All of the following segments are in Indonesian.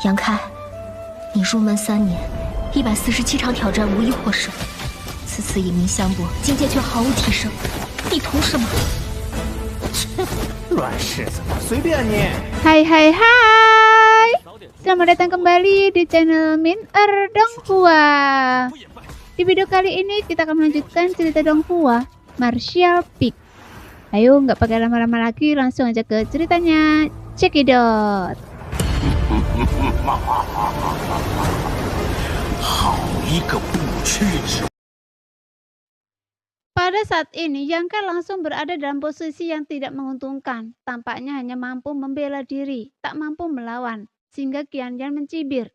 杨开，你入门3年，147场挑战无一获胜，此次以名相搏，境界却毫无提升，你图什么？乱柿子，随便你。Hai hai hai, selamat datang kembali di channel Min Donghua. Di video kali ini kita akan melanjutkan cerita Donghua Martial Peak. Ayo nggak pakai lama-lama lagi, langsung aja ke ceritanya. Cekidot. Pada saat ini, Yang Kai langsung berada dalam posisi yang tidak menguntungkan. Tampaknya hanya mampu membela diri, tak mampu melawan, sehingga Qianyan mencibir.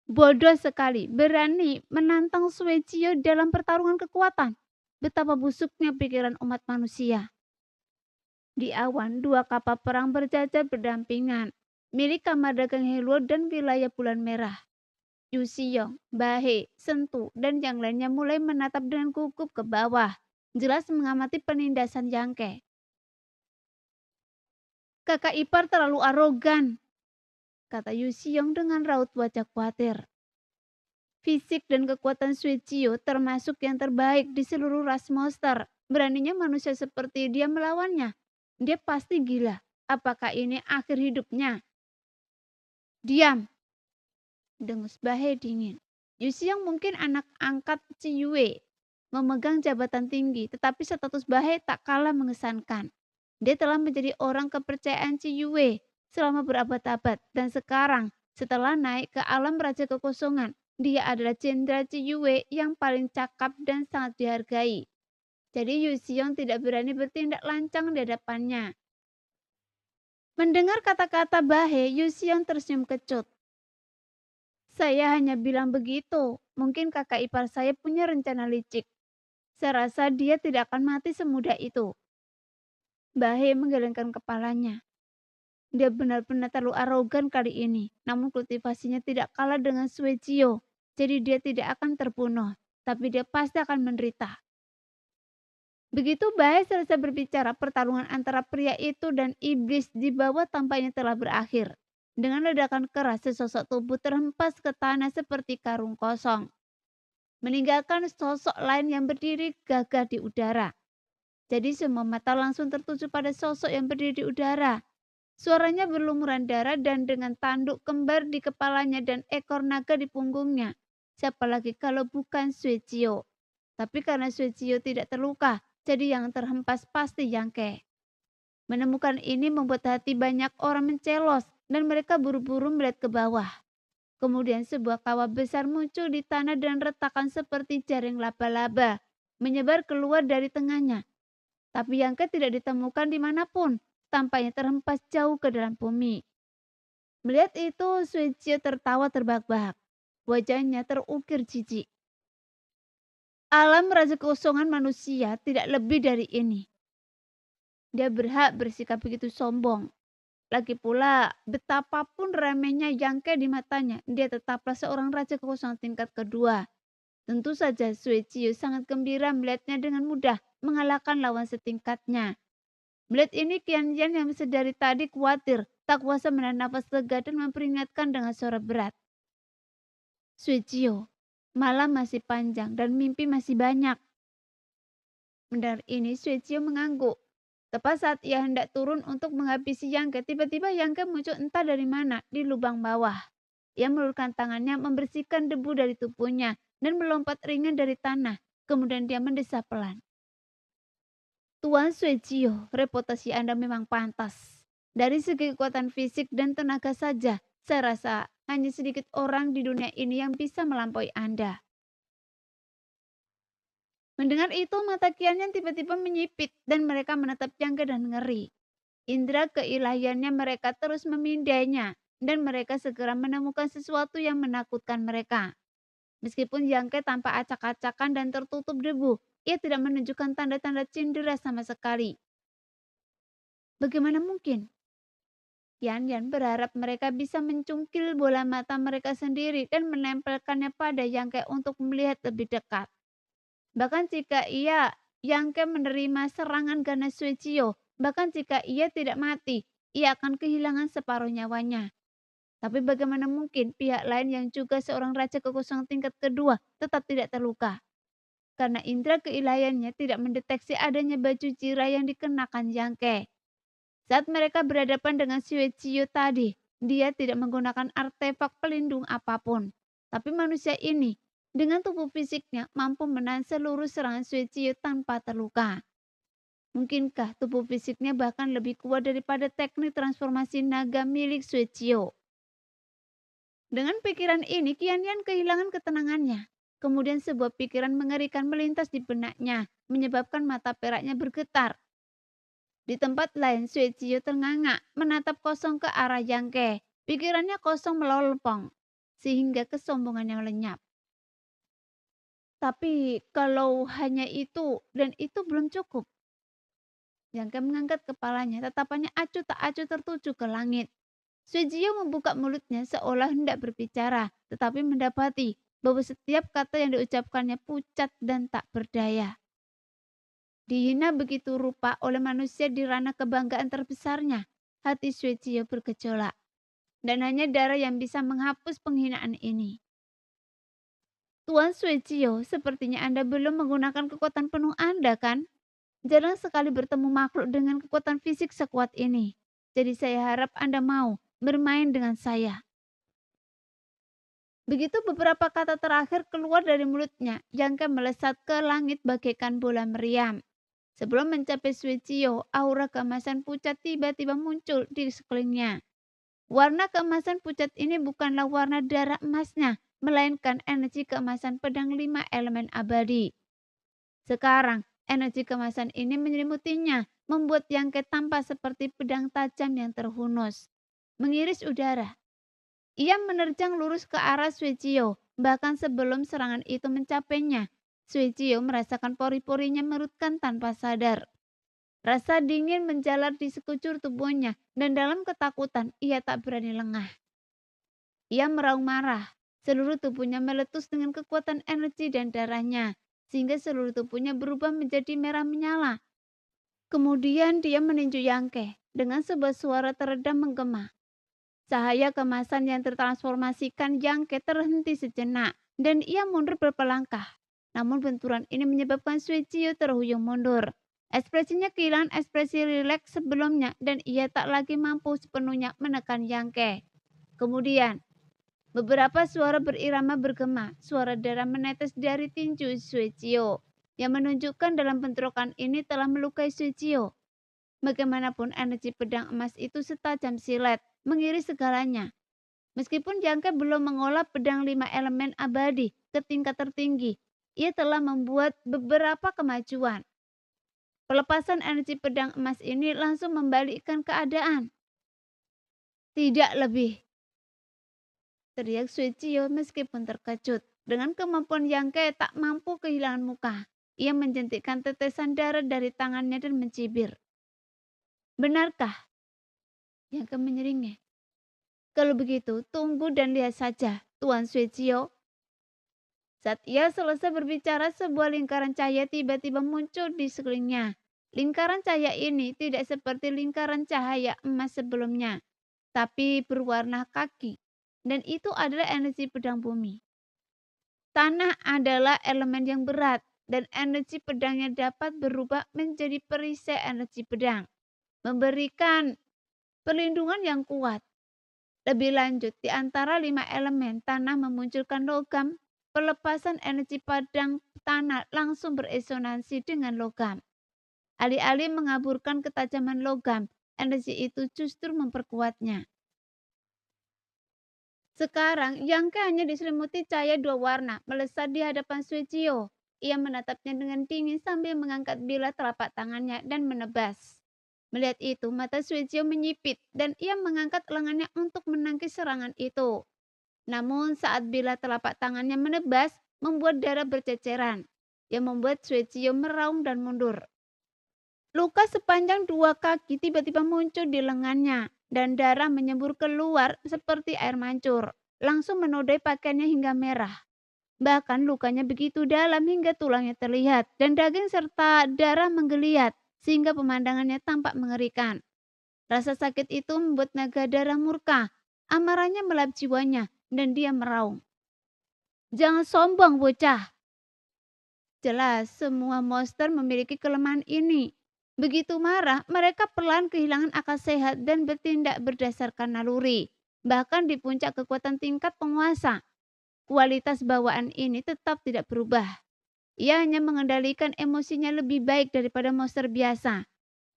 Bodoh sekali, berani menantang Suecio dalam pertarungan kekuatan. Betapa busuknya pikiran umat manusia. Di awan, 2 kapal perang berjajar berdampingan, milik kamar dagang Heluo dan wilayah Bulan Merah. Yu Xiyong, Bahe, Sentu, dan yang lainnya mulai menatap dengan gugup ke bawah, jelas mengamati penindasan Yang Kai. Kakak ipar terlalu arogan, kata Yu Xiyong dengan raut wajah khawatir. Fisik dan kekuatan Suecio termasuk yang terbaik di seluruh ras monster. Beraninya manusia seperti dia melawannya. Dia pasti gila. Apakah ini akhir hidupnya? Diam, dengus Bahe dingin. Yu Xiyong mungkin anak angkat Ci Yue, memegang jabatan tinggi, tetapi status Bahe tak kalah mengesankan. Dia telah menjadi orang kepercayaan Ci Yue selama berabad-abad, dan sekarang setelah naik ke alam Raja Kekosongan, dia adalah Jenderal Ci Yue yang paling cakap dan sangat dihargai. Jadi Yu Xiyong tidak berani bertindak lancang di hadapannya. Mendengar kata-kata Bahe, Yu Xiyong tersenyum kecut. Saya hanya bilang begitu. Mungkin kakak ipar saya punya rencana licik. Saya rasa dia tidak akan mati semudah itu. Bahe menggelengkan kepalanya. Dia benar-benar terlalu arogan kali ini. Namun kultivasinya tidak kalah dengan Suecio. Jadi dia tidak akan terbunuh. Tapi dia pasti akan menderita. Begitu Bahe selesai berbicara, pertarungan antara pria itu dan iblis di bawah tampaknya telah berakhir. Dengan ledakan keras, sesosok tubuh terhempas ke tanah seperti karung kosong, meninggalkan sosok lain yang berdiri gagah di udara. Jadi semua mata langsung tertuju pada sosok yang berdiri di udara. Suaranya berlumuran darah dan dengan tanduk kembar di kepalanya dan ekor naga di punggungnya. Siapa lagi kalau bukan Suecio? Tapi karena Suecio tidak terluka, jadi yang terhempas pasti Yang Kai. Menemukan ini membuat hati banyak orang mencelos dan mereka buru-buru melihat ke bawah. Kemudian sebuah kawah besar muncul di tanah dan retakan seperti jaring laba-laba menyebar keluar dari tengahnya. Tapi Yang Kai tidak ditemukan dimanapun, tampaknya terhempas jauh ke dalam bumi. Melihat itu, Suecio tertawa terbahak-bahak. Wajahnya terukir jijik. Alam Raja Kekosongan manusia tidak lebih dari ini. Dia berhak bersikap begitu sombong. Lagi pula, betapapun remehnya Yang Kai di matanya, dia tetaplah seorang Raja Kekosongan tingkat kedua. Tentu saja Suecio sangat gembira melihatnya dengan mudah mengalahkan lawan setingkatnya. Melihat ini, Qianyan yang sedari tadi khawatir, tak kuasa menahan nafas lega dan memperingatkan dengan suara berat. Suecio, malam masih panjang dan mimpi masih banyak. Mendengar ini, Suecio mengangguk. Tepat saat ia hendak turun untuk menghabisi Yang Kai, tiba-tiba Yang Kai muncul entah dari mana di lubang bawah. Ia melulurkan tangannya membersihkan debu dari tubuhnya dan melompat ringan dari tanah. Kemudian dia mendesah pelan. Tuan Suecio, reputasi Anda memang pantas. Dari segi kekuatan fisik dan tenaga saja, saya rasa hanya sedikit orang di dunia ini yang bisa melampaui Anda. Mendengar itu, mata Qianyan tiba-tiba menyipit dan mereka menatap Yang Kai dan ngeri. Indra keilahiannya mereka terus memindainya dan mereka segera menemukan sesuatu yang menakutkan mereka. Meskipun Yang Kai tampak acak-acakan dan tertutup debu, ia tidak menunjukkan tanda-tanda cindera sama sekali. Bagaimana mungkin? Qianyan berharap mereka bisa mencungkil bola mata mereka sendiri dan menempelkannya pada Yang Kai untuk melihat lebih dekat. Bahkan jika Yang Kai menerima serangan ganas Suecio, bahkan jika ia tidak mati, ia akan kehilangan separuh nyawanya. Tapi bagaimana mungkin pihak lain yang juga seorang raja kekosongan tingkat kedua tetap tidak terluka? Karena indera keilahiannya tidak mendeteksi adanya baju zirah yang dikenakan Yangke. Saat mereka berhadapan dengan Suecio tadi, dia tidak menggunakan artefak pelindung apapun. Tapi manusia ini, dengan tubuh fisiknya, mampu menahan seluruh serangan Suecio tanpa terluka. Mungkinkah tubuh fisiknya bahkan lebih kuat daripada teknik transformasi naga milik Suecio? Dengan pikiran ini, Qianyan kehilangan ketenangannya. Kemudian sebuah pikiran mengerikan melintas di benaknya, menyebabkan mata peraknya bergetar. Di tempat lain, Suecio ternganga, menatap kosong ke arah Yangke. Pikirannya kosong melolopong, sehingga kesombongannya lenyap. Tapi kalau hanya itu dan itu belum cukup. Yangke mengangkat kepalanya, tatapannya acuh tak acuh tertuju ke langit. Suecio membuka mulutnya seolah hendak berbicara, tetapi mendapati bahwa setiap kata yang diucapkannya pucat dan tak berdaya. Dihina begitu rupa oleh manusia di ranah kebanggaan terbesarnya, hati Suecio bergejolak. Dan hanya darah yang bisa menghapus penghinaan ini. Tuan Suecio, sepertinya Anda belum menggunakan kekuatan penuh Anda, kan? Jarang sekali bertemu makhluk dengan kekuatan fisik sekuat ini. Jadi saya harap Anda mau bermain dengan saya. Begitu beberapa kata terakhir keluar dari mulutnya, Yangke melesat ke langit bagaikan bola meriam. Sebelum mencapai Suecio, aura keemasan pucat tiba-tiba muncul di sekelilingnya. Warna keemasan pucat ini bukanlah warna darah emasnya, melainkan energi keemasan pedang 5 elemen abadi. Sekarang, energi keemasan ini menyelimutinya, membuat Yangke tampak seperti pedang tajam yang terhunus, mengiris udara. Ia menerjang lurus ke arah Suecio, bahkan sebelum serangan itu mencapainya. Suecio merasakan pori-porinya merutkan tanpa sadar. Rasa dingin menjalar di sekujur tubuhnya dan dalam ketakutan ia tak berani lengah. Ia meraung marah. Seluruh tubuhnya meletus dengan kekuatan energi dan darahnya, sehingga seluruh tubuhnya berubah menjadi merah menyala. Kemudian dia meninju Yangke dengan sebuah suara teredam menggema. Cahaya kemasan yang tertransformasikan Yangke terhenti sejenak dan ia mundur beberapa langkah. Namun benturan ini menyebabkan Suecio terhuyung mundur. Ekspresinya kehilangan ekspresi rileks sebelumnya dan ia tak lagi mampu sepenuhnya menekan Yangke. Kemudian, beberapa suara berirama bergema, suara darah menetes dari tinju Suecio yang menunjukkan dalam bentrokan ini telah melukai Suecio. Bagaimanapun energi pedang emas itu setajam silet, mengiris segalanya. Meskipun Yangke belum mengolah pedang 5 elemen abadi ke tingkat tertinggi, ia telah membuat beberapa kemajuan. Pelepasan energi pedang emas ini langsung membalikkan keadaan. Tidak lebih, teriak Suecio meskipun terkejut. Dengan kemampuan Yangke tak mampu kehilangan muka. Ia menjentikkan tetesan darah dari tangannya dan mencibir. Benarkah? Yangke menyeringai. Kalau begitu, tunggu dan lihat saja, Tuan Suecio. Saat ia selesai berbicara, sebuah lingkaran cahaya tiba-tiba muncul di sekelilingnya. Lingkaran cahaya ini tidak seperti lingkaran cahaya emas sebelumnya, tapi berwarna kaki. Dan itu adalah energi pedang bumi. Tanah adalah elemen yang berat, dan energi pedangnya dapat berubah menjadi perisai energi pedang, memberikan perlindungan yang kuat. Lebih lanjut, di antara 5 elemen tanah memunculkan logam. Pelepasan energi padang tanah langsung beresonansi dengan logam. Alih-alih mengaburkan ketajaman logam, energi itu justru memperkuatnya. Sekarang, Yangke hanya diselimuti cahaya 2 warna, melesat di hadapan Suecio. Ia menatapnya dengan dingin sambil mengangkat bilah telapak tangannya dan menebas. Melihat itu, mata Suecio menyipit dan ia mengangkat lengannya untuk menangkis serangan itu. Namun saat bilah telapak tangannya menebas, membuat darah berceceran, yang membuat Suecio meraung dan mundur. Luka sepanjang 2 kaki tiba-tiba muncul di lengannya, dan darah menyembur keluar seperti air mancur, langsung menodai pakaiannya hingga merah. Bahkan lukanya begitu dalam hingga tulangnya terlihat, dan daging serta darah menggeliat, sehingga pemandangannya tampak mengerikan. Rasa sakit itu membuat naga darah murka. Amarahnya melahap jiwanya dan dia meraung. Jangan sombong bocah. Jelas semua monster memiliki kelemahan ini. Begitu marah, mereka perlahan kehilangan akal sehat dan bertindak berdasarkan naluri. Bahkan di puncak kekuatan tingkat penguasa, kualitas bawaan ini tetap tidak berubah. Ia hanya mengendalikan emosinya lebih baik daripada monster biasa.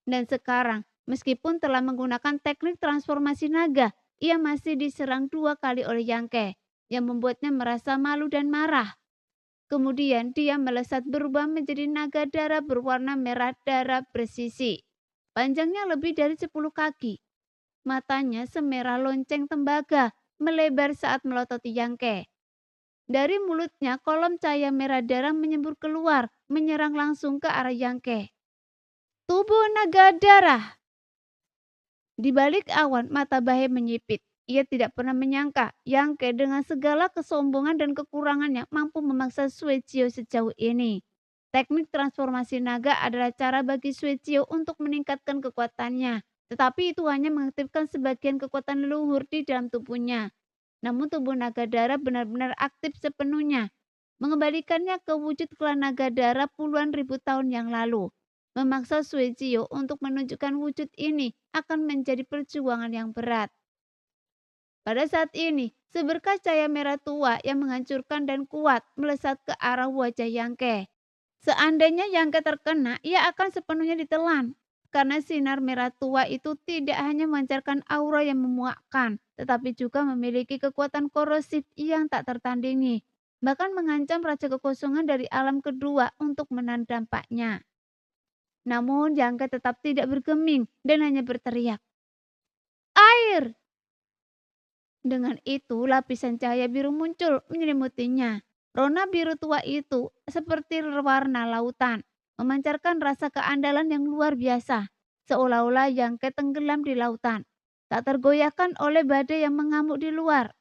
Dan sekarang, meskipun telah menggunakan teknik transformasi naga, ia masih diserang 2 kali oleh Yangke, yang membuatnya merasa malu dan marah. Kemudian dia melesat berubah menjadi naga darah berwarna merah darah presisi. Panjangnya lebih dari 10 kaki. Matanya semerah lonceng tembaga, melebar saat melototi Yangke. Dari mulutnya kolom cahaya merah darah menyembur keluar, menyerang langsung ke arah Yangke. Tubuh naga darah. Di balik awan, mata Bahe menyipit. Ia tidak pernah menyangka Yangke dengan segala kesombongan dan kekurangannya mampu memaksa Suecio sejauh ini. Teknik transformasi naga adalah cara bagi Suecio untuk meningkatkan kekuatannya. Tetapi itu hanya mengaktifkan sebagian kekuatan leluhur di dalam tubuhnya. Namun tubuh naga darah benar-benar aktif sepenuhnya. Mengembalikannya ke wujud klan naga darah puluhan ribu tahun yang lalu. Memaksa Suecio untuk menunjukkan wujud ini akan menjadi perjuangan yang berat. Pada saat ini, seberkas cahaya merah tua yang menghancurkan dan kuat melesat ke arah wajah Yangke. Seandainya Yangke terkena, ia akan sepenuhnya ditelan. Karena sinar merah tua itu tidak hanya memancarkan aura yang memuakkan, tetapi juga memiliki kekuatan korosif yang tak tertandingi. Bahkan mengancam Raja Kekosongan dari alam kedua untuk menahan dampaknya. Namun Yangke tetap tidak bergeming dan hanya berteriak, "Air!" Dengan itu, lapisan cahaya biru muncul menyelimutinya. Rona biru tua itu seperti warna lautan, memancarkan rasa keandalan yang luar biasa, seolah-olah Yangke tenggelam di lautan, tak tergoyahkan oleh badai yang mengamuk di luar.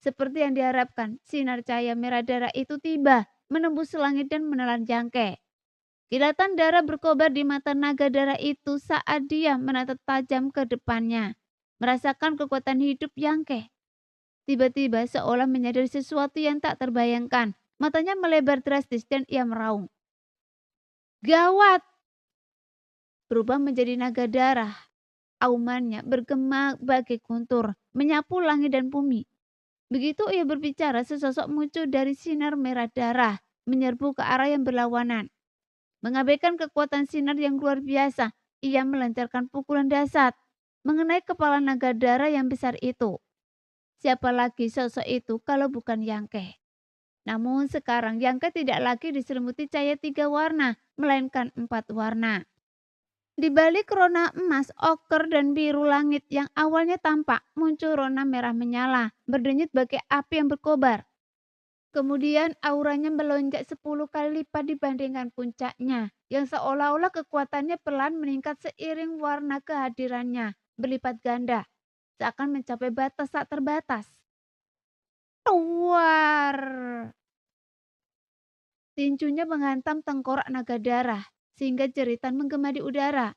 Seperti yang diharapkan, sinar cahaya merah darah itu tiba, menembus langit dan menelan Yangke. Kilatan darah berkobar di mata naga darah itu saat dia menatap tajam ke depannya, merasakan kekuatan hidup Yangke. Tiba-tiba seolah menyadari sesuatu yang tak terbayangkan. Matanya melebar drastis dan ia meraung. Gawat! Berubah menjadi naga darah. Aumannya bergema bagai guntur, menyapu langit dan bumi. Begitu ia berbicara, sesosok muncul dari sinar merah darah, menyerbu ke arah yang berlawanan. Mengabaikan kekuatan sinar yang luar biasa, ia melancarkan pukulan dahsyat mengenai kepala naga darah yang besar itu. Siapa lagi sosok itu kalau bukan Yangke? Namun sekarang Yangke tidak lagi diselimuti cahaya 3 warna, melainkan 4 warna. Di balik rona emas, oker dan biru langit yang awalnya tampak, muncul rona merah menyala, berdenyut bagai api yang berkobar. Kemudian auranya melonjak 10 kali lipat dibandingkan puncaknya, yang seolah-olah kekuatannya perlahan meningkat seiring warna kehadirannya, berlipat ganda. Seakan mencapai batas tak terbatas. Keluar! Tinjunya menghantam tengkorak naga darah, sehingga jeritan menggema di udara.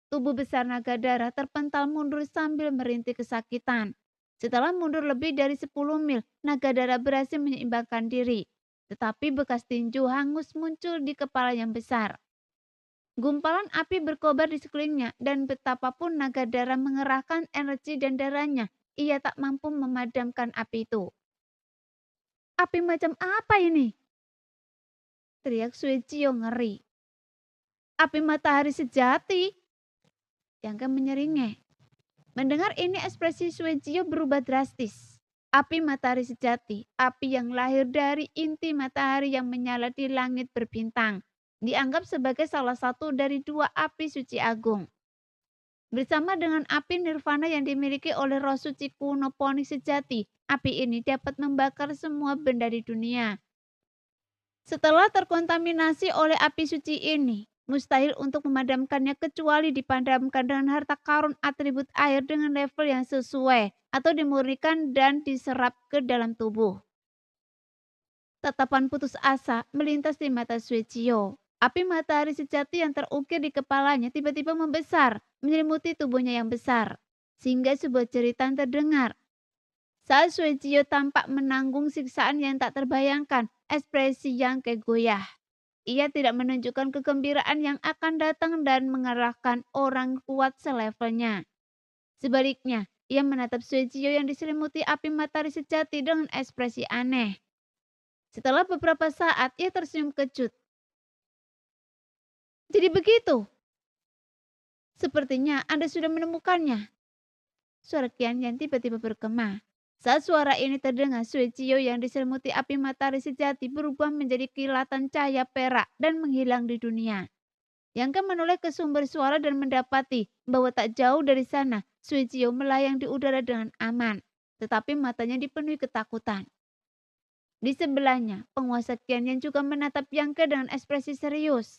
Tubuh besar naga darah terpental mundur sambil merintih kesakitan. Setelah mundur lebih dari 10 mil, naga darah berhasil menyeimbangkan diri. Tetapi bekas tinju hangus muncul di kepala yang besar. Gumpalan api berkobar di sekelilingnya dan betapapun naga darah mengerahkan energi dan darahnya, ia tak mampu memadamkan api itu. Api macam apa ini? Teriak Suecio ngeri. Api matahari sejati. Yangke menyeringai. Mendengar ini ekspresi Suecio berubah drastis. Api matahari sejati, api yang lahir dari inti matahari yang menyala di langit berbintang. Dianggap sebagai salah satu dari 2 api suci agung. Bersama dengan api nirvana yang dimiliki oleh roh suci kuno Phoenix sejati, api ini dapat membakar semua benda di dunia. Setelah terkontaminasi oleh api suci ini, mustahil untuk memadamkannya kecuali dipadamkan dengan harta karun atribut air dengan level yang sesuai atau dimurnikan dan diserap ke dalam tubuh. Tatapan putus asa melintas di mata Suecio. Api matahari sejati yang terukir di kepalanya tiba-tiba membesar, menyelimuti tubuhnya yang besar. Sehingga sebuah jeritan terdengar. Saat Suecio tampak menanggung siksaan yang tak terbayangkan, ekspresi Yangke goyah. Ia tidak menunjukkan kegembiraan yang akan datang dan mengerahkan orang kuat selevelnya. Sebaliknya, ia menatap Suecio yang diselimuti api matahari sejati dengan ekspresi aneh. Setelah beberapa saat, ia tersenyum kejut. Jadi begitu? Sepertinya Anda sudah menemukannya. Suara Qianyan tiba-tiba bergema. Saat suara ini terdengar, Suecio yang diselimuti api matahari sejati berubah menjadi kilatan cahaya perak dan menghilang di dunia. Yangke menoleh ke sumber suara dan mendapati bahwa tak jauh dari sana, Suecio melayang di udara dengan aman, tetapi matanya dipenuhi ketakutan. Di sebelahnya, penguasa Qianyan juga menatap Yangke dengan ekspresi serius.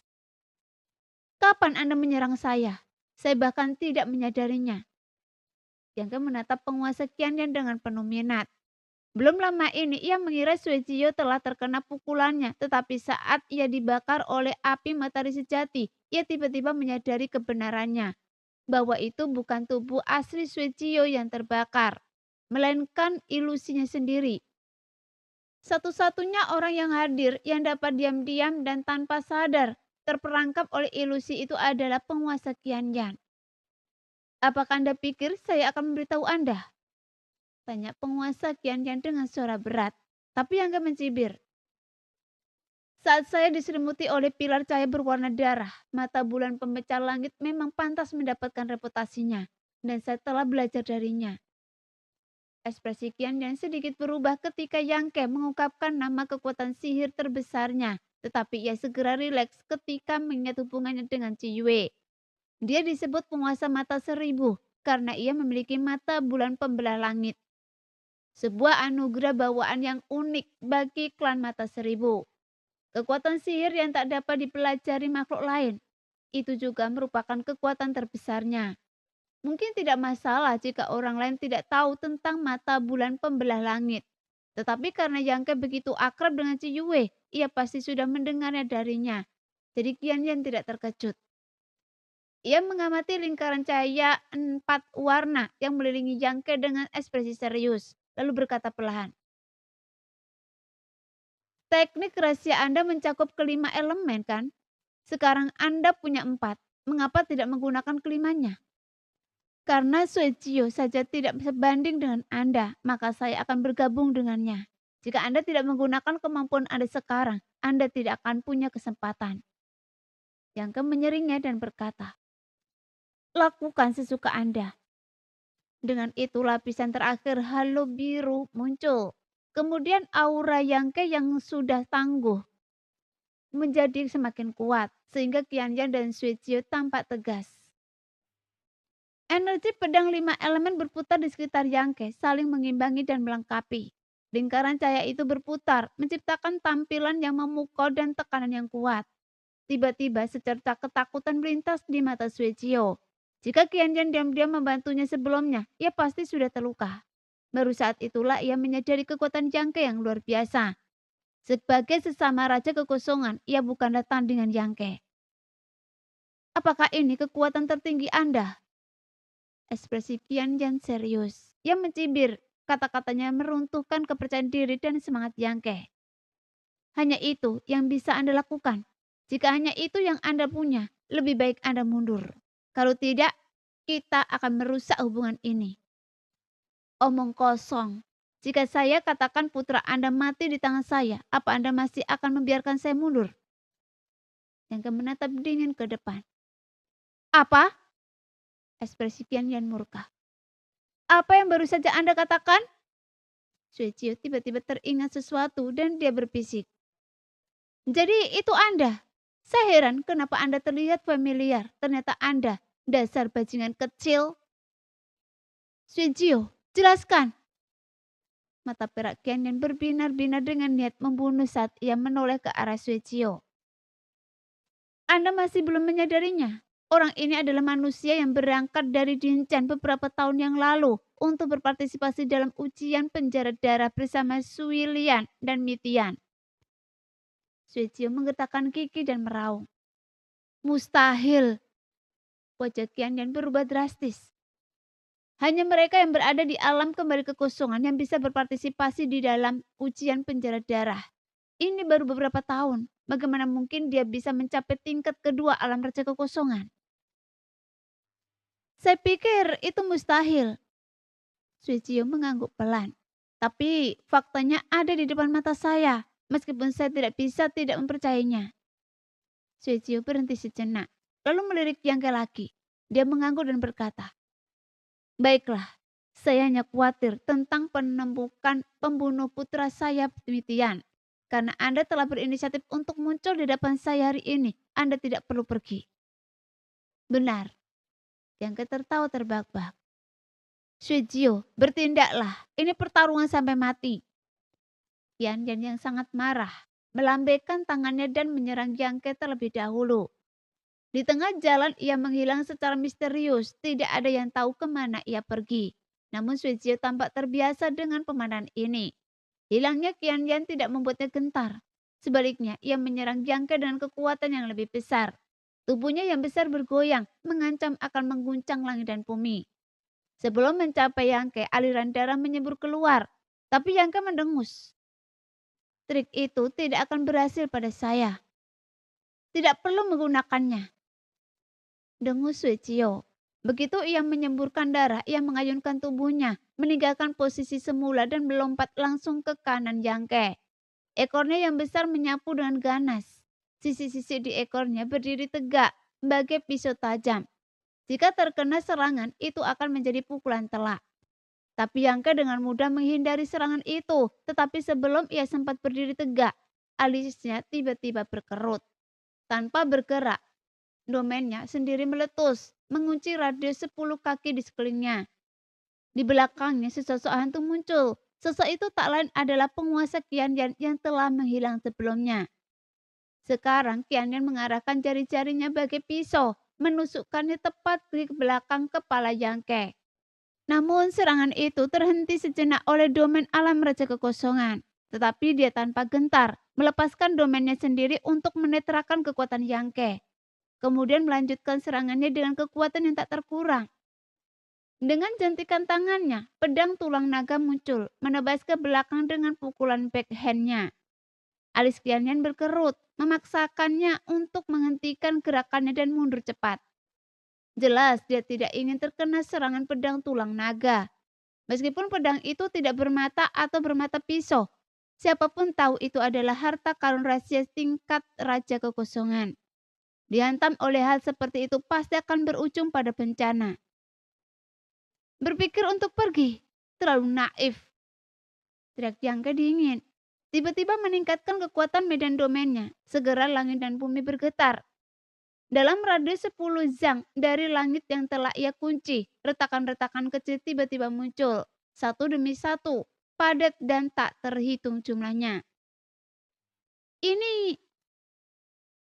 Kapan Anda menyerang saya? Saya bahkan tidak menyadarinya. Yangke menatap penguasa Qianyan dengan penuh minat. Belum lama ini ia mengira Suecio telah terkena pukulannya, tetapi saat ia dibakar oleh api matahari sejati, ia tiba-tiba menyadari kebenarannya, bahwa itu bukan tubuh asli Suecio yang terbakar, melainkan ilusinya sendiri. Satu-satunya orang yang hadir yang dapat diam-diam dan tanpa sadar terperangkap oleh ilusi itu adalah penguasa Qianyan. Apakah Anda pikir saya akan memberitahu Anda? Tanya penguasa Qianyan dengan suara berat, tapi Yangke mencibir. Saat saya diselimuti oleh pilar cahaya berwarna darah, mata bulan pemecah langit memang pantas mendapatkan reputasinya, dan saya telah belajar darinya. Ekspresi Qianyan sedikit berubah ketika Yangke mengungkapkan nama kekuatan sihir terbesarnya, tetapi ia segera rileks ketika mengingat hubungannya dengan Ciyue. Dia disebut penguasa mata seribu karena ia memiliki mata bulan pembelah langit. Sebuah anugerah bawaan yang unik bagi klan mata seribu. Kekuatan sihir yang tak dapat dipelajari makhluk lain. Itu juga merupakan kekuatan terbesarnya. Mungkin tidak masalah jika orang lain tidak tahu tentang mata bulan pembelah langit. Tetapi karena Yangke begitu akrab dengan Ciyue, ia pasti sudah mendengarnya darinya. Jadi Qianyan tidak terkejut. Ia mengamati lingkaran cahaya 4 warna yang melilingi Yangke dengan ekspresi serius, lalu berkata perlahan. Teknik rahasia Anda mencakup kelima elemen kan? Sekarang Anda punya 4. Mengapa tidak menggunakan kelimanya? Karena Suecio saja tidak sebanding dengan Anda, maka saya akan bergabung dengannya. Jika Anda tidak menggunakan kemampuan Anda sekarang, Anda tidak akan punya kesempatan. Yangke menyeringnya dan berkata, lakukan sesuka Anda. Dengan itu lapisan terakhir halo biru muncul. Kemudian aura Yangke yang sudah tangguh menjadi semakin kuat sehingga Qianyan dan Suecio tampak tegas. Energi pedang 5 elemen berputar di sekitar Yangke, saling mengimbangi dan melengkapi. Lingkaran cahaya itu berputar, menciptakan tampilan yang memukau dan tekanan yang kuat. Tiba-tiba secerca ketakutan melintas di mata Suecio. Jika Qianyan diam-diam membantunya sebelumnya, ia pasti sudah terluka. Baru saat itulah ia menyadari kekuatan Yangke yang luar biasa. Sebagai sesama Raja Kekosongan, ia bukanlah tandingan Yangke. Apakah ini kekuatan tertinggi Anda? Ekspresi Qianyan serius. Ia mencibir, kata-katanya meruntuhkan kepercayaan diri dan semangat Yangke. Hanya itu yang bisa Anda lakukan. Jika hanya itu yang Anda punya, lebih baik Anda mundur. Kalau tidak, kita akan merusak hubungan ini. Omong kosong. Jika saya katakan putra Anda mati di tangan saya, apa Anda masih akan membiarkan saya mundur? Yangke menatap dingin ke depan. Apa? Ekspresi Qianyan murka. Apa yang baru saja Anda katakan? Suecio tiba-tiba teringat sesuatu dan dia berbisik. Jadi itu Anda? Saya heran kenapa Anda terlihat familiar. Ternyata Anda dasar bajingan kecil. Suecio, jelaskan. Mata perak Qianyan berbinar-binar dengan niat membunuh saat ia menoleh ke arah Suecio. Anda masih belum menyadarinya. Orang ini adalah manusia yang berangkat dari Dinchan beberapa tahun yang lalu untuk berpartisipasi dalam ujian penjara darah bersama Sui Lian dan Mitian. Suecio menggetakkan gigi dan meraung. Mustahil. Wajah Qianyan berubah drastis. Hanya mereka yang berada di alam kembali kekosongan yang bisa berpartisipasi di dalam ujian penjara darah. Ini baru beberapa tahun. Bagaimana mungkin dia bisa mencapai tingkat kedua alam raja kekosongan? Saya pikir itu mustahil. Suicio mengangguk pelan. Tapi faktanya ada di depan mata saya. Meskipun saya tidak bisa tidak mempercayainya. Suicio berhenti sejenak. Lalu melirik Yangke lagi. Dia mengangguk dan berkata, "Baiklah, saya hanya khawatir tentang penemukan pembunuh putra saya demikian. Karena Anda telah berinisiatif untuk muncul di depan saya hari ini, Anda tidak perlu pergi." Benar, Yangke tertawa terbahak-bahak. "Suicio, bertindaklah. Ini pertarungan sampai mati." Yan yang sangat marah, melambaikan tangannya dan menyerang Yangke terlebih dahulu. Di tengah jalan ia menghilang secara misterius, tidak ada yang tahu kemana ia pergi. Namun Suicio tampak terbiasa dengan pemandangan ini. Hilangnya Qian Yan tidak membuatnya gentar. Sebaliknya, ia menyerang Yangke dengan kekuatan yang lebih besar. Tubuhnya yang besar bergoyang, mengancam akan mengguncang langit dan bumi. Sebelum mencapai Yangke, aliran darah menyembur keluar. Tapi Yangke mendengus. "Trik itu tidak akan berhasil pada saya. Tidak perlu menggunakannya," dengus Suicio. Begitu ia menyemburkan darah, ia mengayunkan tubuhnya, meninggalkan posisi semula dan melompat langsung ke kanan Yangke. Ekornya yang besar menyapu dengan ganas. Sisi-sisi di ekornya berdiri tegak, bagai pisau tajam. Jika terkena serangan, itu akan menjadi pukulan telak. Tapi Yangke dengan mudah menghindari serangan itu, tetapi sebelum ia sempat berdiri tegak, alisnya tiba-tiba berkerut. Tanpa bergerak, domainnya sendiri meletus, mengunci radius 10 kaki di sekelilingnya. Di belakangnya sesosok hantu muncul. Sosok itu tak lain adalah penguasa Qian Yan yang telah menghilang sebelumnya. Sekarang Qian Yan mengarahkan jari-jarinya bagai pisau, menusukkannya tepat di belakang kepala Yangke. Namun serangan itu terhenti sejenak oleh domain alam raja kekosongan. Tetapi dia tanpa gentar, melepaskan domainnya sendiri untuk menetralkan kekuatan Yangke. Kemudian melanjutkan serangannya dengan kekuatan yang tak terkurang. Dengan jentikan tangannya, pedang tulang naga muncul, menebas ke belakang dengan pukulan backhandnya. Alis Qian Yan berkerut, memaksakannya untuk menghentikan gerakannya dan mundur cepat. Jelas dia tidak ingin terkena serangan pedang tulang naga. Meskipun pedang itu tidak bermata atau bermata pisau, siapapun tahu itu adalah harta karun rahasia tingkat raja kekosongan. Dihantam oleh hal seperti itu pasti akan berujung pada bencana. Berpikir untuk pergi, terlalu naif. Teriak Yangke dingin. Tiba-tiba meningkatkan kekuatan medan domainnya. Segera langit dan bumi bergetar. Dalam radius 10 zang dari langit yang telah ia kunci, retakan-retakan kecil tiba-tiba muncul. Satu demi satu, padat dan tak terhitung jumlahnya. Ini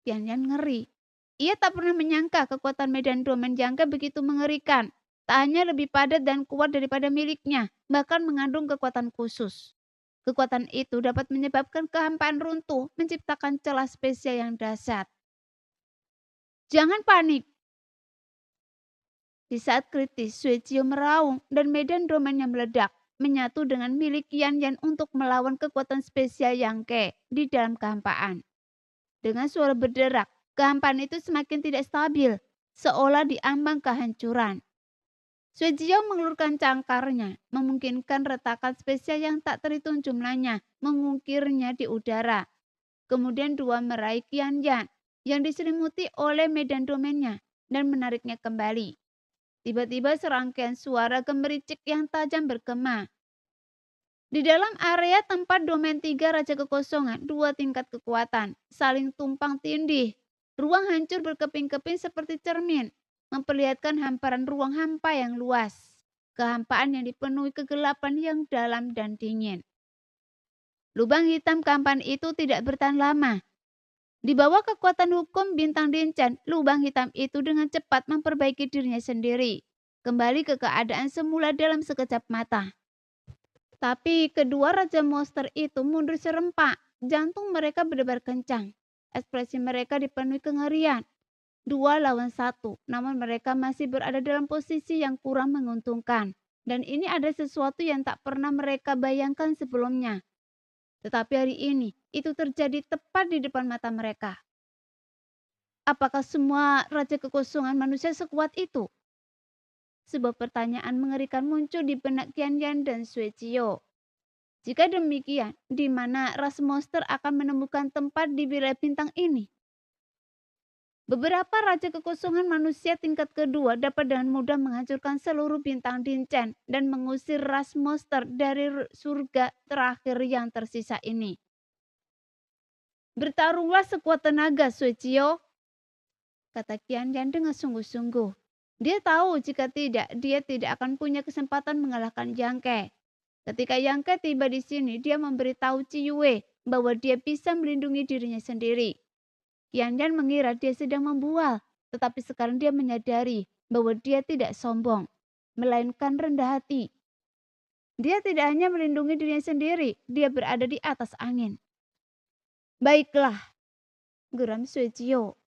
Qian Yan ngeri. Ia tak pernah menyangka kekuatan medan domain Yangke begitu mengerikan. Tak hanya lebih padat dan kuat daripada miliknya, bahkan mengandung kekuatan khusus. Kekuatan itu dapat menyebabkan kehampaan runtuh, menciptakan celah spesial yang dahsyat. Jangan panik. Di saat kritis, Suicio meraung dan medan domainnya meledak, menyatu dengan milik Qian Yan untuk melawan kekuatan spesial Yangke di dalam kehampaan. Dengan suara berderak, kehampaan itu semakin tidak stabil, seolah diambang kehancuran. Suicio mengelurkan cangkarnya, memungkinkan retakan spesial yang tak terhitung jumlahnya mengukirnya di udara. Kemudian dua meraih Qian Yan yang diselimuti oleh medan domainnya dan menariknya kembali. Tiba-tiba serangkaian suara gemericik yang tajam bergema. Di dalam area tempat domain 3 Raja Kekosongan, 2 tingkat kekuatan, saling tumpang tindih. Ruang hancur berkeping-keping seperti cermin, memperlihatkan hamparan ruang hampa yang luas. Kehampaan yang dipenuhi kegelapan yang dalam dan dingin. Lubang hitam kehampaan itu tidak bertahan lama. Di bawah kekuatan hukum bintang Dinchan, lubang hitam itu dengan cepat memperbaiki dirinya sendiri. Kembali ke keadaan semula dalam sekejap mata. Tapi kedua raja monster itu mundur serempak. Jantung mereka berdebar kencang. Ekspresi mereka dipenuhi kengerian. 2 lawan 1, namun mereka masih berada dalam posisi yang kurang menguntungkan. Dan ini ada sesuatu yang tak pernah mereka bayangkan sebelumnya. Tetapi hari ini, itu terjadi tepat di depan mata mereka. Apakah semua raja kekosongan manusia sekuat itu? Sebuah pertanyaan mengerikan muncul di benak Qianyan dan Suecio. Jika demikian, di mana ras monster akan menemukan tempat di wilayah bintang ini? Beberapa raja kekosongan manusia tingkat kedua dapat dengan mudah menghancurkan seluruh bintang Dincen dan mengusir ras monster dari surga terakhir yang tersisa ini. Bertarunglah sekuat tenaga, Suecio, kata Qianyan dengan sungguh-sungguh. Dia tahu jika tidak, dia tidak akan punya kesempatan mengalahkan Yang Ke. Ketika Yang Ke tiba di sini, dia memberitahu Ciyue bahwa dia bisa melindungi dirinya sendiri. Qianyan mengira dia sedang membual, tetapi sekarang dia menyadari bahwa dia tidak sombong, melainkan rendah hati. Dia tidak hanya melindungi dirinya sendiri, dia berada di atas angin. Baiklah, geram Suecio.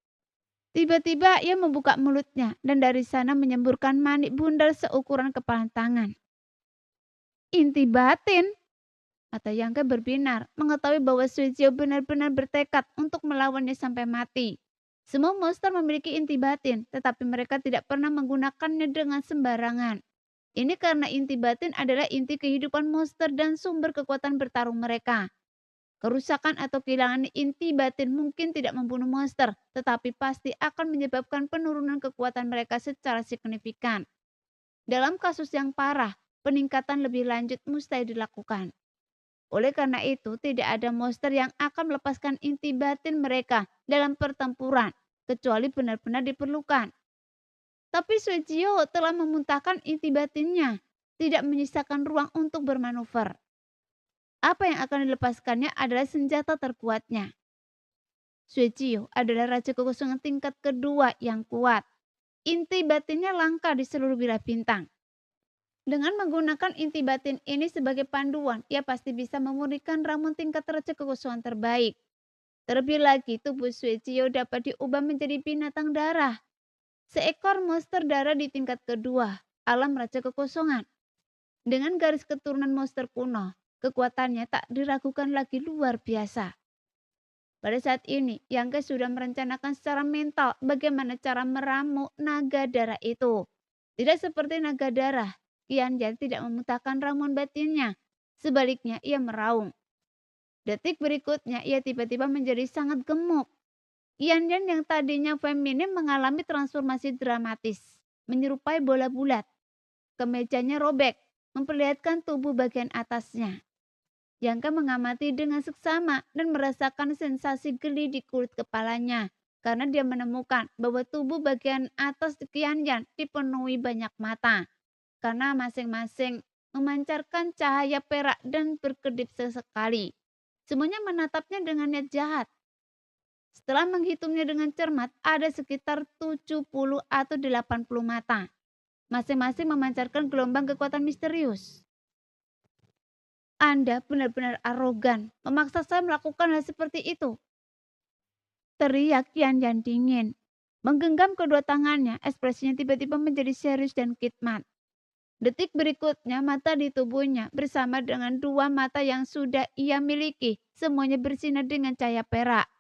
Tiba-tiba ia membuka mulutnya dan dari sana menyemburkan manik bundar seukuran kepala tangan. Inti batin, kata Yang Ke berbinar, mengetahui bahwa Suecio benar-benar bertekad untuk melawannya sampai mati. Semua monster memiliki inti batin, tetapi mereka tidak pernah menggunakannya dengan sembarangan. Ini karena inti batin adalah inti kehidupan monster dan sumber kekuatan bertarung mereka. Kerusakan atau kehilangan inti batin mungkin tidak membunuh monster, tetapi pasti akan menyebabkan penurunan kekuatan mereka secara signifikan. Dalam kasus yang parah, peningkatan lebih lanjut mustahil dilakukan. Oleh karena itu, tidak ada monster yang akan melepaskan inti batin mereka dalam pertempuran, kecuali benar-benar diperlukan. Tapi Suecio telah memuntahkan inti batinnya, tidak menyisakan ruang untuk bermanuver. Apa yang akan dilepaskannya adalah senjata terkuatnya. Suecio adalah raja kekosongan tingkat kedua yang kuat. Inti batinnya langka di seluruh wilayah bintang. Dengan menggunakan inti batin ini sebagai panduan, ia pasti bisa memurnikan ramuan tingkat raja kekosongan terbaik. Terlebih lagi, tubuh Suecio dapat diubah menjadi binatang darah. Seekor monster darah di tingkat kedua, alam raja kekosongan. Dengan garis keturunan monster kuno, kekuatannya tak diragukan lagi luar biasa. Pada saat ini, Yang Ke sudah merencanakan secara mental bagaimana cara meramu naga darah itu. Tidak seperti naga darah, Qianyan tidak memuntahkan ramuan batinnya. Sebaliknya, ia meraung. Detik berikutnya, ia tiba-tiba menjadi sangat gemuk. Qianyan yang tadinya feminim mengalami transformasi dramatis, menyerupai bola bulat. Kemejanya robek, memperlihatkan tubuh bagian atasnya. Yang Ke mengamati dengan seksama dan merasakan sensasi geli di kulit kepalanya, karena dia menemukan bahwa tubuh bagian atas Qianyan dipenuhi banyak mata. Karena masing-masing memancarkan cahaya perak dan berkedip sesekali. Semuanya menatapnya dengan niat jahat. Setelah menghitungnya dengan cermat, ada sekitar 70 atau 80 mata. Masing-masing memancarkan gelombang kekuatan misterius. Anda benar-benar arogan, memaksa saya melakukan hal seperti itu. Teriak Qianyan dingin. Menggenggam kedua tangannya, ekspresinya tiba-tiba menjadi serius dan khidmat. Detik berikutnya mata di tubuhnya bersama dengan dua mata yang sudah ia miliki semuanya bersinar dengan cahaya perak.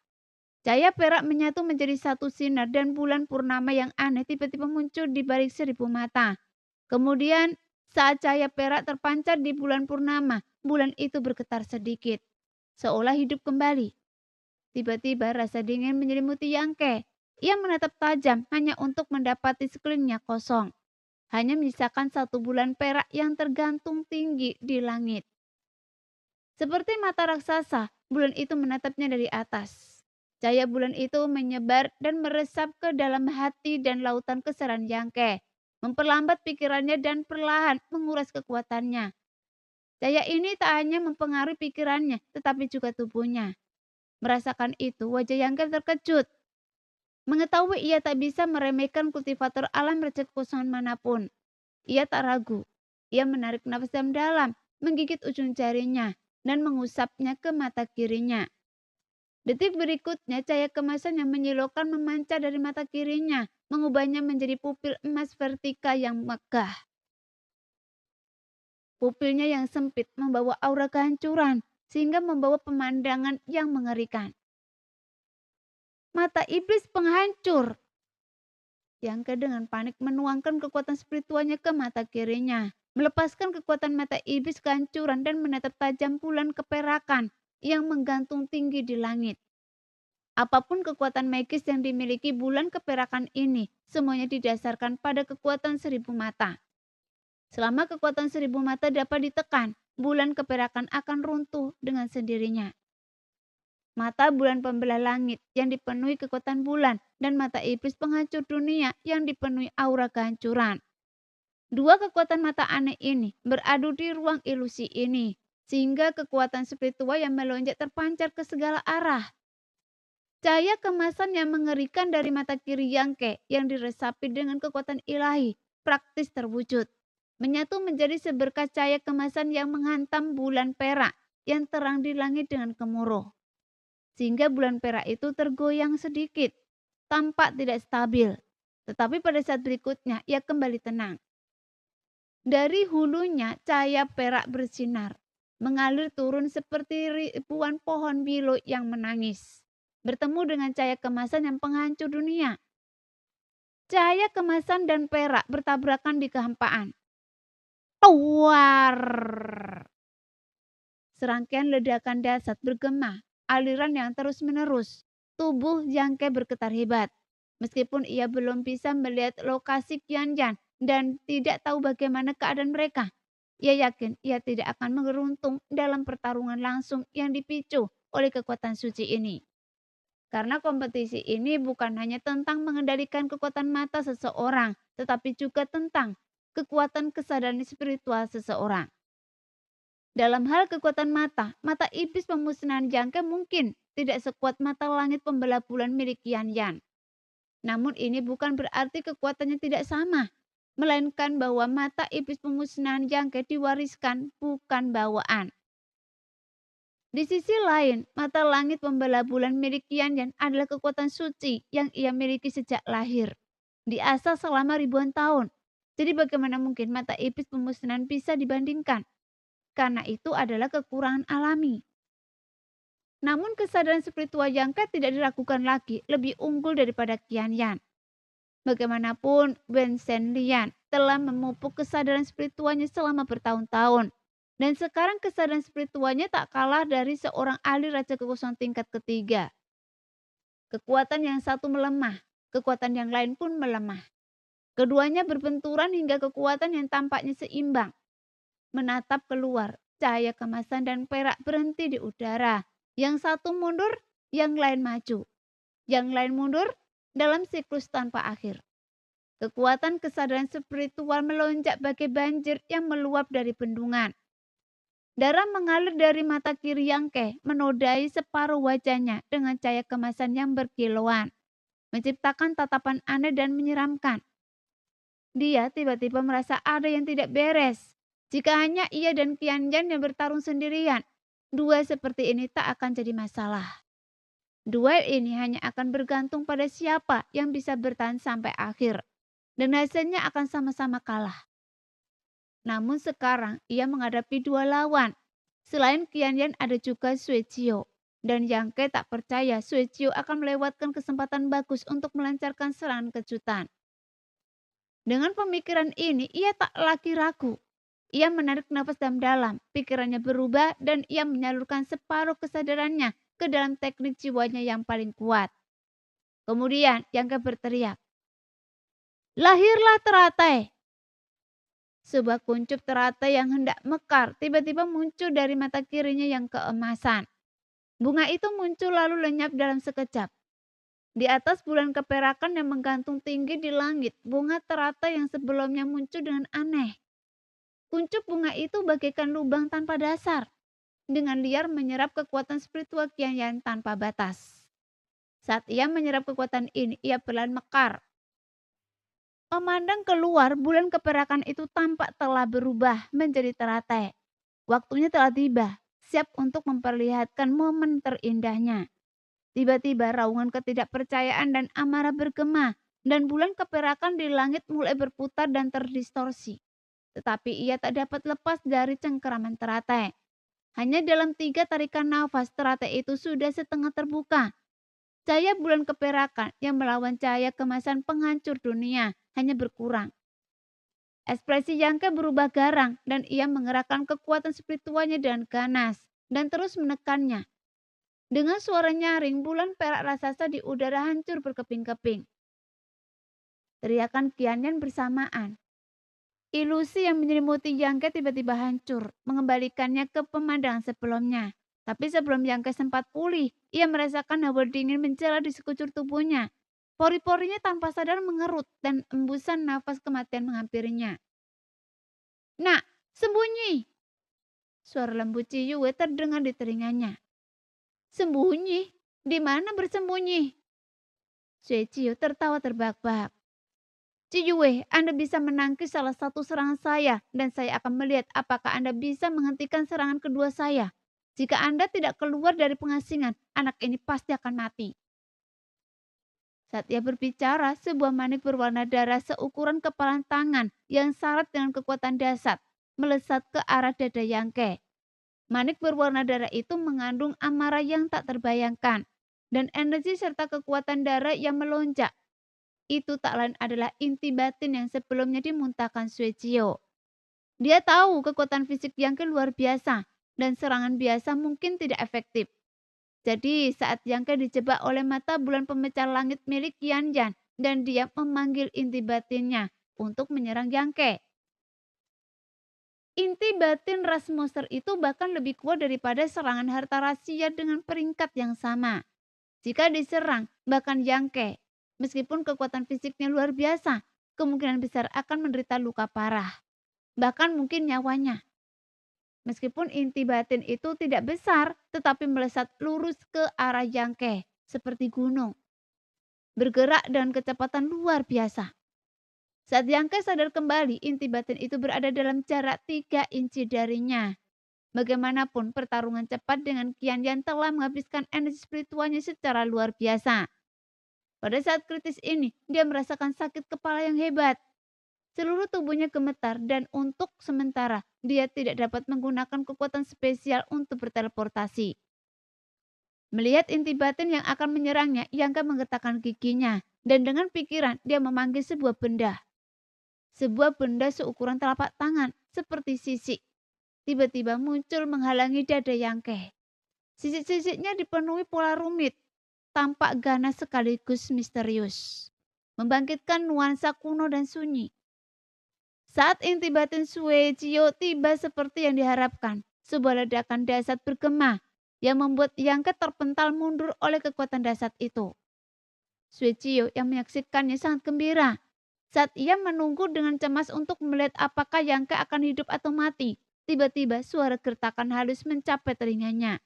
Cahaya perak menyatu menjadi satu sinar dan bulan purnama yang aneh tiba-tiba muncul di balik 1000 mata. Kemudian saat cahaya perak terpancar di bulan purnama, bulan itu bergetar sedikit, seolah hidup kembali. Tiba-tiba rasa dingin menyelimuti Yang Ke. Ia menatap tajam hanya untuk mendapati sekelilingnya kosong. Hanya menyisakan satu bulan perak yang tergantung tinggi di langit. Seperti mata raksasa, bulan itu menatapnya dari atas. Cahaya bulan itu menyebar dan meresap ke dalam hati dan lautan keseran Yang Ke, memperlambat pikirannya dan perlahan menguras kekuatannya. Cahaya ini tak hanya mempengaruhi pikirannya, tetapi juga tubuhnya. Merasakan itu, wajah Yang Ke terkejut. Mengetahui ia tak bisa meremehkan kultivator alam raja kekosongan manapun. Ia tak ragu. Ia menarik nafas dalam, menggigit ujung jarinya, dan mengusapnya ke mata kirinya. Detik berikutnya cahaya kemasan yang menyilaukan memancar dari mata kirinya, mengubahnya menjadi pupil emas vertika yang megah. Pupilnya yang sempit membawa aura kehancuran, sehingga membawa pemandangan yang mengerikan. Mata iblis penghancur. Yangke dengan panik menuangkan kekuatan spiritualnya ke mata kirinya, melepaskan kekuatan mata iblis kehancuran dan menatap tajam bulan keperakan yang menggantung tinggi di langit. Apapun kekuatan magis yang dimiliki bulan keperakan ini, semuanya didasarkan pada kekuatan 1000 mata. Selama kekuatan 1000 mata dapat ditekan, bulan keperakan akan runtuh dengan sendirinya. Mata bulan pembelah langit yang dipenuhi kekuatan bulan dan mata iblis penghancur dunia yang dipenuhi aura kehancuran. Dua kekuatan mata aneh ini beradu di ruang ilusi ini, sehingga kekuatan spiritual yang melonjak terpancar ke segala arah. Cahaya kemasan yang mengerikan dari mata kiri Yangke yang diresapi dengan kekuatan ilahi praktis terwujud, menyatu menjadi seberkas cahaya kemasan yang menghantam bulan perak yang terang di langit dengan gemuruh. Sehingga bulan perak itu tergoyang sedikit, tampak tidak stabil. Tetapi pada saat berikutnya ia kembali tenang. Dari hulunya cahaya perak bersinar, mengalir turun seperti ribuan pohon bilo yang menangis, bertemu dengan cahaya kemasan yang penghancur dunia. Cahaya kemasan dan perak bertabrakan di kehampaan. Tuar! Serangkaian ledakan dahsyat bergema, aliran yang terus-menerus. Tubuh Yangke bergetar hebat. Meskipun ia belum bisa melihat lokasi Qianyan dan tidak tahu bagaimana keadaan mereka, ia yakin ia tidak akan beruntung dalam pertarungan langsung yang dipicu oleh kekuatan suci ini. Karena kompetisi ini bukan hanya tentang mengendalikan kekuatan mata seseorang, tetapi juga tentang kekuatan kesadaran spiritual seseorang. Dalam hal kekuatan mata iblis pemusnahan Yangke mungkin tidak sekuat mata langit pembelah bulan milik Qianyan. Namun ini bukan berarti kekuatannya tidak sama, melainkan bahwa mata iblis pemusnahan Yangke diwariskan bukan bawaan. Di sisi lain, mata langit pembelah bulan milik Qianyan adalah kekuatan suci yang ia miliki sejak lahir, diasah selama ribuan tahun. Jadi bagaimana mungkin mata iblis pemusnahan bisa dibandingkan? Karena itu adalah kekurangan alami. Namun kesadaran spiritual Yangke tidak diragukan lagi lebih unggul daripada Qianyan. Bagaimanapun Wen Shenlian telah memupuk kesadaran spiritualnya selama bertahun-tahun. Dan sekarang kesadaran spiritualnya tak kalah dari seorang ahli Raja Kekuasaan tingkat ketiga. Kekuatan yang satu melemah, kekuatan yang lain pun melemah. Keduanya berbenturan hingga kekuatan yang tampaknya seimbang menatap keluar, cahaya kemasan dan perak berhenti di udara. Yang satu mundur, yang lain maju. Yang lain mundur dalam siklus tanpa akhir. Kekuatan kesadaran spiritual melonjak bagai banjir yang meluap dari bendungan. Darah mengalir dari mata kiri Yangke, menodai separuh wajahnya dengan cahaya kemasan yang berkilauan, menciptakan tatapan aneh dan menyeramkan. Dia tiba-tiba merasa ada yang tidak beres. Jika hanya ia dan Qianyan yang bertarung sendirian, duel seperti ini tak akan jadi masalah. Duel ini hanya akan bergantung pada siapa yang bisa bertahan sampai akhir, dan hasilnya akan sama-sama kalah. Namun sekarang ia menghadapi dua lawan. Selain Qianyan ada juga Sui Zhou, dan Yangke tak percaya Sui Zhou akan melewatkan kesempatan bagus untuk melancarkan serangan kejutan. Dengan pemikiran ini ia tak lagi ragu. Ia menarik nafas dalam-dalam, pikirannya berubah dan ia menyalurkan separuh kesadarannya ke dalam teknik jiwanya yang paling kuat. Kemudian Yangke berteriak, "Lahirlah teratai!" Sebuah kuncup teratai yang hendak mekar tiba-tiba muncul dari mata kirinya yang keemasan. Bunga itu muncul lalu lenyap dalam sekejap. Di atas bulan keperakan yang menggantung tinggi di langit, bunga teratai yang sebelumnya muncul dengan aneh. Kuncup bunga itu bagaikan lubang tanpa dasar, dengan liar menyerap kekuatan spiritual Qianyan tanpa batas. Saat ia menyerap kekuatan ini, ia perlahan mekar. Memandang keluar, bulan keperakan itu tampak telah berubah menjadi teratai. Waktunya telah tiba, siap untuk memperlihatkan momen terindahnya. Tiba-tiba raungan ketidakpercayaan dan amarah bergema, dan bulan keperakan di langit mulai berputar dan terdistorsi. Tetapi ia tak dapat lepas dari cengkeraman teratai. Hanya dalam 3 tarikan nafas teratai itu sudah setengah terbuka. Cahaya bulan keperakan yang melawan cahaya kemasan penghancur dunia hanya berkurang. Ekspresi Yangke berubah garang dan ia mengerahkan kekuatan spiritualnya dengan ganas dan terus menekannya. Dengan suara nyaring, bulan perak raksasa di udara hancur berkeping-keping. Teriakan Qianyan bersamaan. Ilusi yang menyelimuti Yangke tiba-tiba hancur, mengembalikannya ke pemandangan sebelumnya. Tapi sebelum Yangke sempat pulih, ia merasakan hawa dingin menjala di sekujur tubuhnya. Pori-porinya tanpa sadar mengerut dan embusan nafas kematian menghampirinya. "Nak, sembunyi!" Suara lembut Ciyue terdengar di telinganya. "Sembunyi? Di mana bersembunyi?" Sui Ciyo tertawa terbahak-bahak. "Ciyue, Anda bisa menangkis salah satu serangan saya dan saya akan melihat apakah Anda bisa menghentikan serangan kedua saya. Jika Anda tidak keluar dari pengasingan, anak ini pasti akan mati." Saat ia berbicara, sebuah manik berwarna darah seukuran kepalan tangan yang syarat dengan kekuatan dahsyat melesat ke arah dada Yangke. Manik berwarna darah itu mengandung amarah yang tak terbayangkan dan energi serta kekuatan darah yang melonjak. Itu tak lain adalah inti batin yang sebelumnya dimuntahkan Sui Ciyo. Dia tahu kekuatan fisik Yangke luar biasa dan serangan biasa mungkin tidak efektif. Jadi saat Yangke dijebak oleh mata bulan pemecah langit milik Qianyan dan dia memanggil inti batinnya untuk menyerang Yangke. Inti batin ras monster itu bahkan lebih kuat daripada serangan harta rahasia dengan peringkat yang sama. Jika diserang, bahkan Yangke, meskipun kekuatan fisiknya luar biasa, kemungkinan besar akan menderita luka parah. Bahkan mungkin nyawanya. Meskipun inti batin itu tidak besar, tetapi melesat lurus ke arah Yangke, seperti gunung. Bergerak dengan kecepatan luar biasa. Saat Yangke sadar kembali, inti batin itu berada dalam jarak 3 inci darinya. Bagaimanapun, pertarungan cepat dengan Qianyan telah menghabiskan energi spiritualnya secara luar biasa. Pada saat kritis ini, dia merasakan sakit kepala yang hebat. Seluruh tubuhnya gemetar dan untuk sementara, dia tidak dapat menggunakan kekuatan spesial untuk berteleportasi. Melihat inti batin yang akan menyerangnya, Yangke menggetarkan giginya dan dengan pikiran dia memanggil sebuah benda. Sebuah benda seukuran telapak tangan, seperti sisik. Tiba-tiba muncul menghalangi dada Yangke. Sisik-sisiknya dipenuhi pola rumit, tampak ganas sekaligus misterius. Membangkitkan nuansa kuno dan sunyi. Saat inti batin Sui Ciyo tiba seperti yang diharapkan, sebuah ledakan dahsyat bergema yang membuat Yangke terpental mundur oleh kekuatan dahsyat itu. Sui Ciyo yang menyaksikannya sangat gembira. Saat ia menunggu dengan cemas untuk melihat apakah Yangke akan hidup atau mati, tiba-tiba suara gertakan halus mencapai telinganya.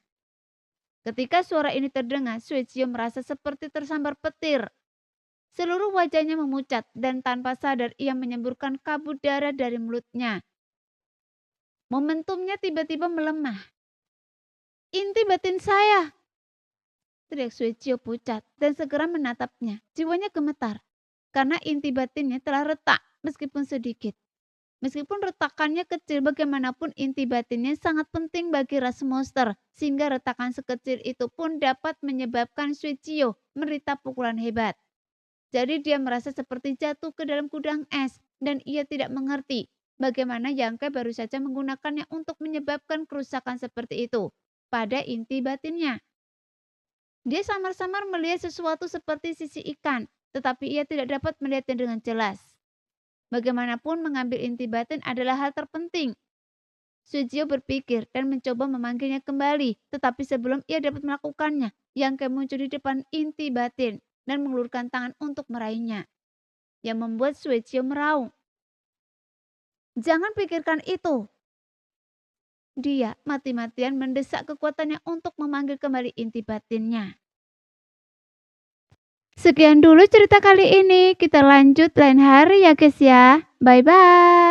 Ketika suara ini terdengar, Sui Ciyo merasa seperti tersambar petir. Seluruh wajahnya memucat dan tanpa sadar ia menyemburkan kabut darah dari mulutnya. Momentumnya tiba-tiba melemah. "Inti batin saya!" teriak Sui Ciyo pucat dan segera menatapnya. Jiwanya gemetar. Karena inti batinnya telah retak meskipun sedikit. Meskipun retakannya kecil, bagaimanapun inti batinnya sangat penting bagi ras monster, sehingga retakan sekecil itu pun dapat menyebabkan Sui Ciyo menderita pukulan hebat. Jadi dia merasa seperti jatuh ke dalam gudang es dan ia tidak mengerti bagaimana Yangke baru saja menggunakannya untuk menyebabkan kerusakan seperti itu pada inti batinnya. Dia samar-samar melihat sesuatu seperti sisi ikan, tetapi ia tidak dapat melihatnya dengan jelas. Bagaimanapun mengambil inti batin adalah hal terpenting. Sui Ciyo berpikir dan mencoba memanggilnya kembali, tetapi sebelum ia dapat melakukannya, Yangke muncul di depan inti batin dan mengulurkan tangan untuk meraihnya, yang membuat Sui Ciyo meraung. "Jangan pikirkan itu." Dia mati-matian mendesak kekuatannya untuk memanggil kembali inti batinnya. Sekian dulu cerita kali ini, kita lanjut lain hari ya guys ya. Bye-bye.